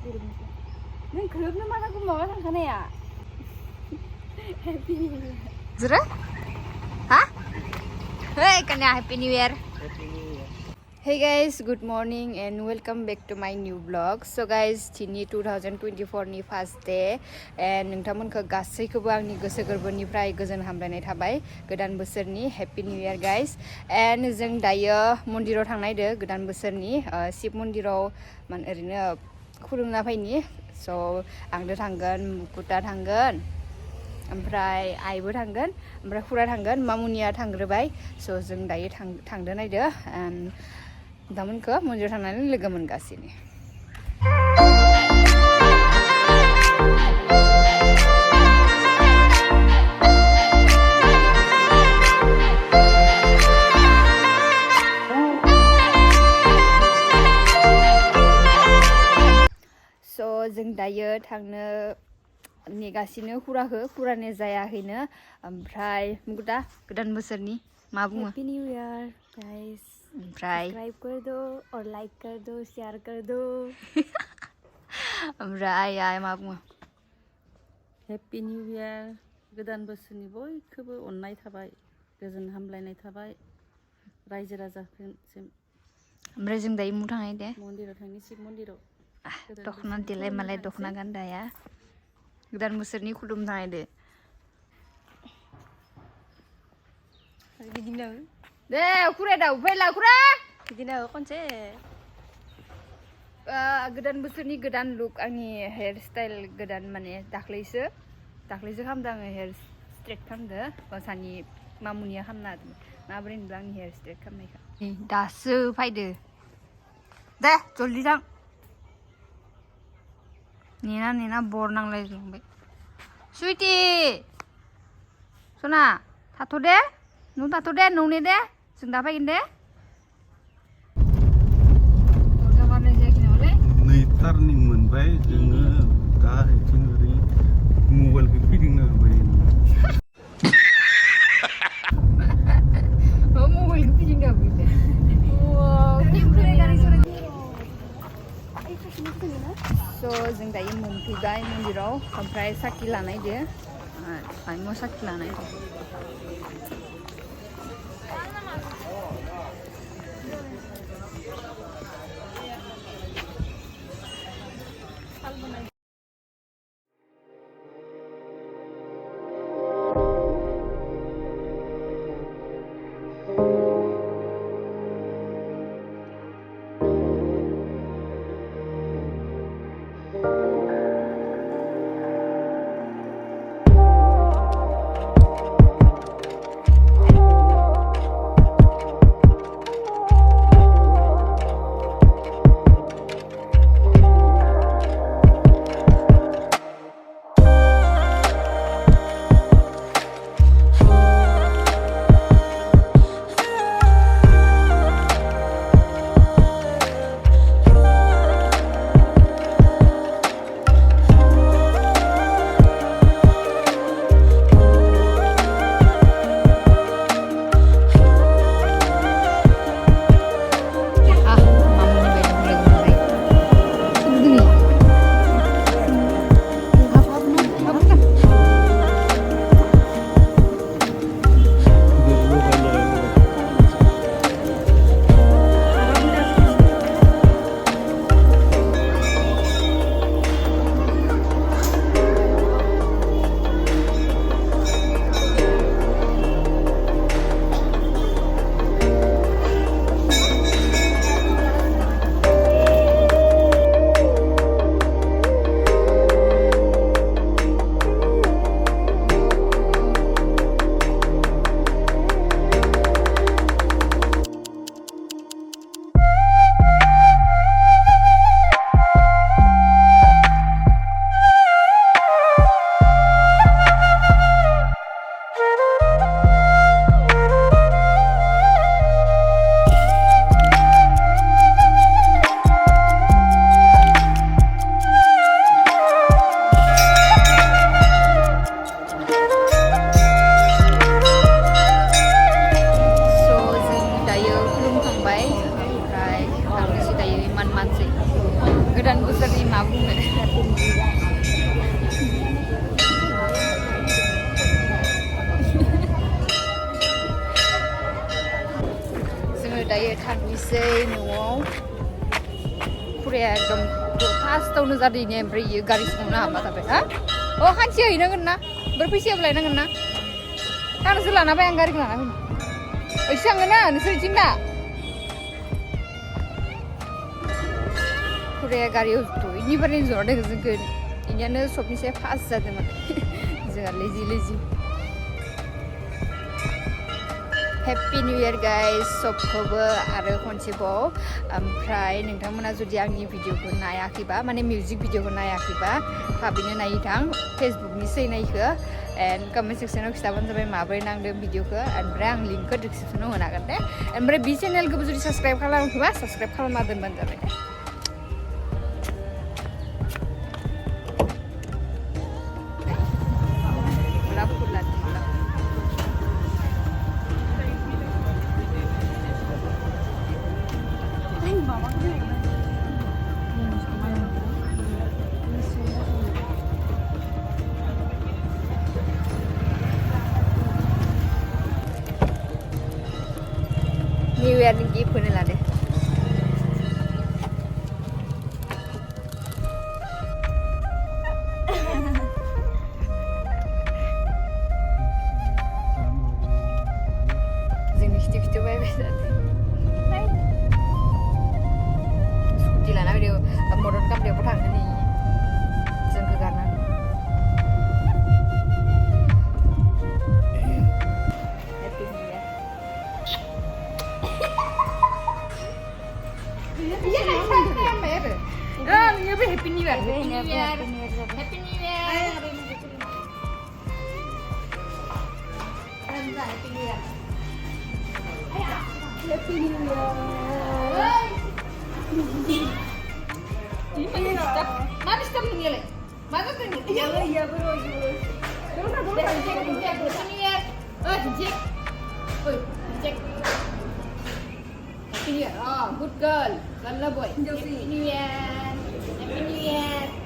नों ग्रोबनो मानाखौ माबा थांखानाया Happy New Year. Zura? Hah? Hey, kanya Happy New Year. Hey guys, good morning and welcome back to my new vlog. So guys, tini 2024 ni first day and nोंथांमोनखौ गासैखौबो आंनि गोसो गोरबोनिफ्राय गोजोन हामलायनाय थाबाय गोदान बोसोरनि Happy New Year guys. And जों दायो मन्दिराव थांनायदो गोदान बोसोरनि शिव मन्दिराव ओरैनो खुलुमना फैनि. So आंदो थांगोन, मुकुटा थांगोन. ओमफ्राय आइबो थांगोन ओमफ्राय खुरा थांगोन मामुनिया थांग्रोबाय स' जों दायो थांदो नायदो नोंथांमोनखौ मन्दिराव थांनानै लोगो मोनगासिनो स' जों दायो थांनो नेगासिनो खुरानो जायाखैनो ओमफ्राय मुकुटा गोदान बोसोरनि मा बुङो Happy New Year guys. ओमफ्राय Subscribe कर दो और like कर दो, share कर दो. ओमफ्राय आइ मा बुङो Happy New Year. गोदान बोसोरनि बयखौबो अननाय थाबाय, गोजोन हामलायनाय थाबाय, रायजो राजाफोरसिम. ओमफ्राय जों दायो मु थांनाय दे मन्दिराव थांनि शिब मन्दिराव. दख'ना देलाय मालाय दख'ना गानदाया गोदान बोसोरनि खुलुम थांनायदो बिदिनो दे खुराया दाउ फैला खुरा बिदिनो खनसे गोदान बोसोरनि गोदान लुक आंनि हेयार स्टाइल गोदान माने दाख्लैसो खालामदों आङो हेयार स्ट्रेट खालामदो गावसानि मामुनिया खालामना माबोरै नुदों आंनि हेयार स्ट्रेट खालामनायखौ दासो फैदो दे जल्दि थां नेना बर नांलायलांबाय सुइटि सना थाथ' दे नों थाथ' दे नौने दे जों दा फैगोन दे नै टार्निं मोनबाय जोङो दा जों ओरै मबाइलखौ फिदिंनो होबाय मबाइलखौ फिदिंनो होबाय स' जों दायो मोनफैबाय मन्दिराव ओमफ्राय साखि लानायदो आइमो साखि लानायदो Yearनि मा बुंनो जोङो दायो थांनोसै न'आव फुराया एकदम फार्स्टआवनो जादोंने ओमफ्राय इयो गारि सिगांनो हाबा जाबाय हा अ खानसे हैनांगोन ना ओमफ्राय फैसायाबो लायनांगोन ना थांनोसो लाना फै आं गारिखौ लाना फैनो ओइसो थांगोन ना नोंसोर इथिं दा फुराया गारियाव इनिफ्रायनो जनानै जोंखौ इनियानो सबनिसाय फार्स्ट जादों माने जोंहा लेजि हेपि निउ इयार गाइस सबखौबो आरो खनसेबाव ओमफ्राय नोंथांमोना जुदि आंनि भिडिअखौ नायाखैबा माने मिउजिक भिडिअखौ नायाखैबा थाबैनो नायथां फेसबुकनि नायखो एन्ड कमेन्ट सेक्सनाव खिथाबानो जाबाय माबोरै नांदों भिडिअखौ ओमफ्राय आं लिंकखौ डिसक्रिपसनाव होनो हागोन दे ओमफ्राय बे चेनेलखौबो जुदि साबस्क्राइब खालामाखैबा साबस्क्राइब खालामना दोनबानो जाबाय दे New Year ni gift hoने लादे जोंनि खिथु बायबाय जादों स्कुटि लाना फैदो मदन कामदेयावबो थांगोन नै जोंखौ गारनानै Happy New Year. Happy New Year. Happy New Year. Happy New Year. Happy New Year. Happy New Year. Mana stop ni le? Mana tu ni? Iya bro. Happy New Year. Oh, Jack. Oi, Jack. Happy New Year. Oh, good girl. Lala boy. Happy New Year. Happy New Year.